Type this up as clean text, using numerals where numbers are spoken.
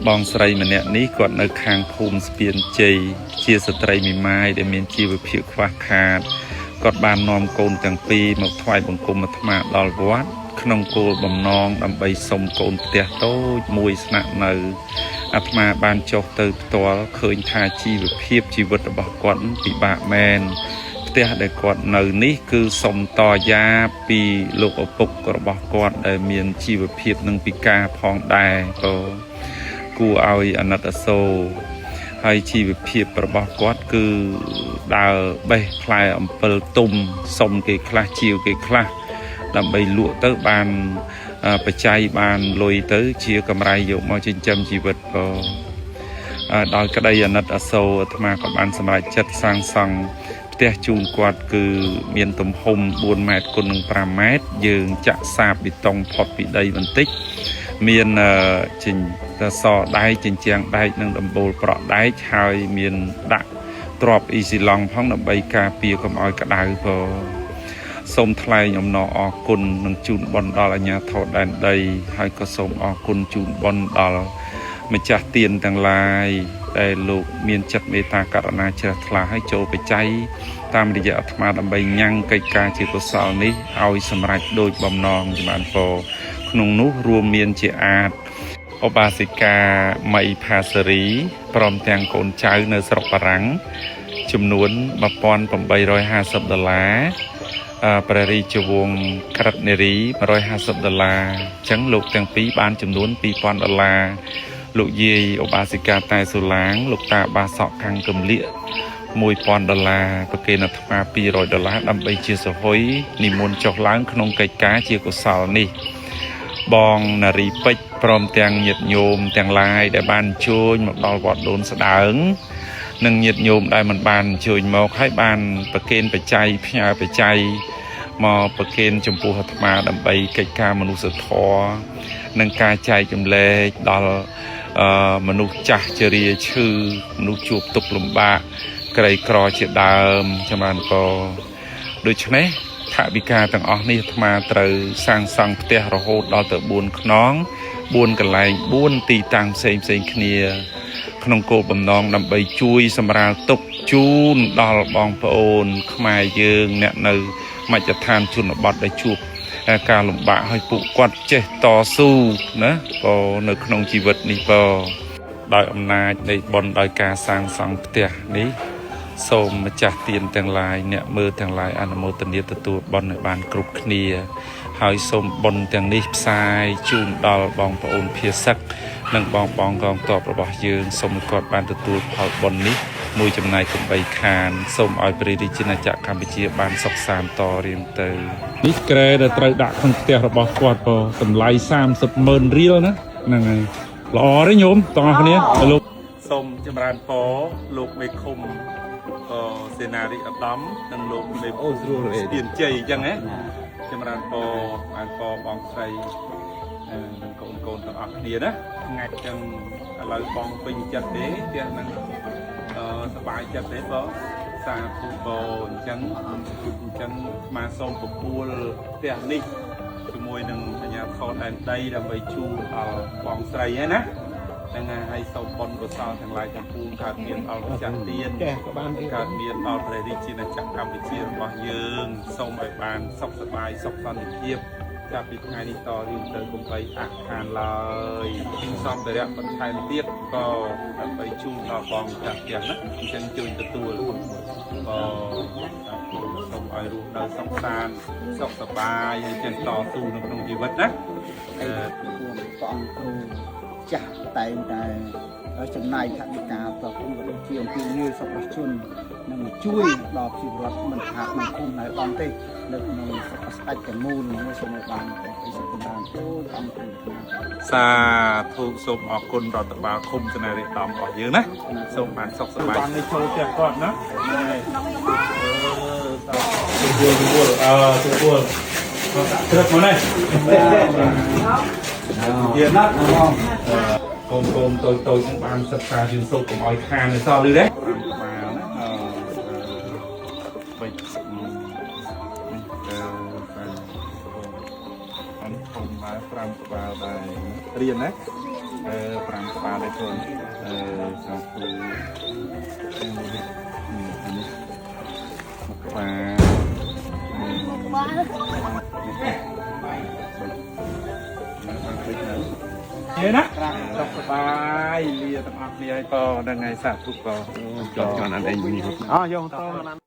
បងស្រីម្នាក់នេះគាត់នៅខាងភូមិស្ពានជ័យជាស្ត្រីមីម៉ាយដែលមានជីវភាពខ្វះខាតគាត់បាននាំកូនទាំងពីរមកថ្វាយបង្គំអាត្មាដល់វត្តក្នុងគោលបំណងដើម្បីសុំកូនផ្ទះតូចមួយស្នាក់នៅអាត្មាបានចុះទៅផ្ទាល់ឃើញថាជីវភាពជីវិតរបស់គាត់ពិបាកមែនផ្ទះដែលគាត់នៅនេះគឺសុំតយ៉ាពីលោកឪពុករបស់គាត់ដែលមានជីវភាពនឹងពិការផងដែរក៏គួរឲ្យអាណិតអាសូរហើយជីវភាពរបស់គាត់គឺដើរបេះផ្លែអំពិលទុំសុំគេខ្លះជាវគេខ្លះដើម្បីលក់ទៅបានបច្ច័យបានលុយទៅជាកម្រៃយកមកចិញ្ចឹមជីវិតក៏ដោយក្តីអាណិតអាសូរអាត្មាក៏បានសម្រេចចិត្តសាងសង់ផ្ទះជូនគាត់គឺមានទំហំ4ម៉ែត្រគុណនឹង5ម៉ែត្រយើងចាក់សាបប៊ីតុងផុតពីដីបន្តិចមានចិញ្ចសដែកចិញ្ចាំងដែកនិងដំបូលប្រក់ដែកហើយមានដាក់ទ្រាប់អ៊ីស៊ីឡង់ផងដើម្បីការពារកុំឲ្យក្តៅក៏សូមថ្លែងអំណរអគុណនិងជូនបុណ្យដល់អាជ្ញាធរដែនដីហើយក៏សូមអរគុណជូនបុណ្យដល់ម្ចាស់ទានទាំងឡាយដែលលោកមានចិត្តមេត្តាករុណាជ្រះថ្លាឲ្យចូលបច្ច័យតាមរយៈអាត្មាដើម្បីញ៉ាំងកិច្ចការជាកុសលនេះឲ្យសម្រេចដោយបំណងចំបានពរក្នុងនោះរួមមានជាអាចឧបាសិកាមៃផាសារីព្រមទាំងកូនចៅនៅស្រុកបារាំងចំនួន$1850ព្រះរាជវង្សក្រិតនារី$150អញ្ចឹងលោកទាំងពីរបានចំនួន$2000លោកយាយឧបាសិកាតែសូឡាងលោកតាបាសក់ខាងកំលៀក$1000ប្រគេនអាត្មា$200ដើម្បីជាសហុយនិមន្តចុះឡើងក្នុងកិច្ចការជាកុសលនេះបងនារីពេជ្រព្រមទាំងញាតិញោមទាំងឡាយដែលបានអញ្ជើញមកដល់វត្តដូនស្ដើងនិងញាតិញោមដែលមិនបានអញ្ជើញមកហើយបានប្រគេនបច្ច័យផ្ញើបច្ច័យមកប្រគេនចំពោះអាត្មាដើម្បីកិច្ចការមនុស្សធម៌និងការចែកចម្លែកដល់មនុស្សចាស់ជរាឈឺមនុស្សជួបទុក្ខលំបាកក្រីក្រជាដើមចំបានក៏ដូច្នេះថវិកាទាំងអស់នេះអាត្មាត្រូវសាងសង់ផ្ទះរហូតដល់ទៅ4ខ្នង4កន្លែង4ទីតាំងផ្សេងគ្នាក្នុងគោលបំណងដើម្បីជួយសម្រាលទុក្ខជូនដល់បងប្អូនខ្មែរយើងអ្នកនៅមជ្ឈដ្ឋានជនបទដែលជួបការលំបាកឲ្យពួកគាត់ចេះតស៊ូណាក៏នៅក្នុងជីវិតនេះក៏ដោយអំណាចនៃបុណ្យដោយការសាងសង់ផ្ទះនេះសូមម្ចាស់ទានទាំងឡាយអ្នកមើលទាំងឡាយអនុមោទនាទទួលបុណ្យឲ្យបានគ្រប់គ្នាហើយសូមបុណ្យទាំងនេះផ្សាយជូនដល់បងប្អូនភាសិកនិងបងកងទ័ពរបស់យើងសូមឲ្យគាត់បានទទួលផលបុណ្យនេះមួយចំណែកកំបីខានសូមឲ្យព្រះរាជាណាចក្រកម្ពុជាបានសុខសាន្តតរៀងទៅនេះក្រែដែលត្រូវដាក់ក្នុងផ្ទះរបស់គាត់ក៏តម្លៃ30,000រៀលណាហ្នឹងហើយល្អទេញោមទាំងអស់គ្នាលោកសូមចម្រើនពរលោកមេឃុំសេនារីឧត្តមនិងលោកមេភូមិស្ពានជ័យអញ្ចឹងណាចម្រើនពរបានពរបងស្រីនិងកូនទាំងអស់គ្នាណាថ្ងៃអញ្ចឹងឥឡូវបងពេញចិត្តទេផ្ទះហ្នឹងសប្បាយចិត្តទេបងសាធុបងអញ្ចឹងមកសូមពពួលផ្ទះនេះជាមួយនឹងអាជ្ញាធរដែនដីដើម្បីជូនដល់បងស្រីហ្នឹងណាហ្នឹងហើយសូមបុណ្យកុសលទាំងឡាយទាំងពួងកើតមានដល់ម្ចាស់ទានកើតមានដល់ព្រះរាជាណាចក្រកម្ពុជារបស់យើងសូមឲ្យបានសុខសប្បាយសុខសន្តិភាពចាប់ពីថ្ងៃនេះតរៀងទៅកុំបីអខានឡើយសំភារៈបន្ថែមទៀតក៏ដើម្បីជូនដល់បងម្ចាស់ផ្ទះណាអញ្ចឹងជួយទទួលក៏សូមឲ្យរស់នៅសុខសាន្តសុខសប្បាយហើយចេះតស៊ូនៅក្នុងជីវិតណាបងគ្រូចាស់តែងតែចំណាយថវិកាប្រគំក៏ដូចជាអំពីងារសុខជននឹងជួយដល់ជីវិតមិនថាក្នុងគុំនៅបងទេនៅក្នុងស្ដេចទាំងមូលនឹងសូមឲ្យបានអីសុខបានអូបងគ្រូសាធុសូមអរគុណរដ្ឋបាលឃុំសេនារីឧត្តមរបស់យើងណាសូមបានសុខសប្បាយបានឲ្យចូលផ្ទះគាត់ណាទទួលត្រឹកមកនេះយាណាត់កូនតូចហ្នឹងបានសិក្សាជឿនសូត្រកុំឲ្យខានសោះលឺទេបានណាបិចបានធំមក5ក្បាលដែររៀនណា5ក្បាល បានទេខ្លួនសាធុอันนี้មកបាទណាសុខសប្បាយលាទាំងអស់គ្នាឲ្យក៏ដល់ថ្ងៃសាធុក៏ ចង់អានអីវិញ យកត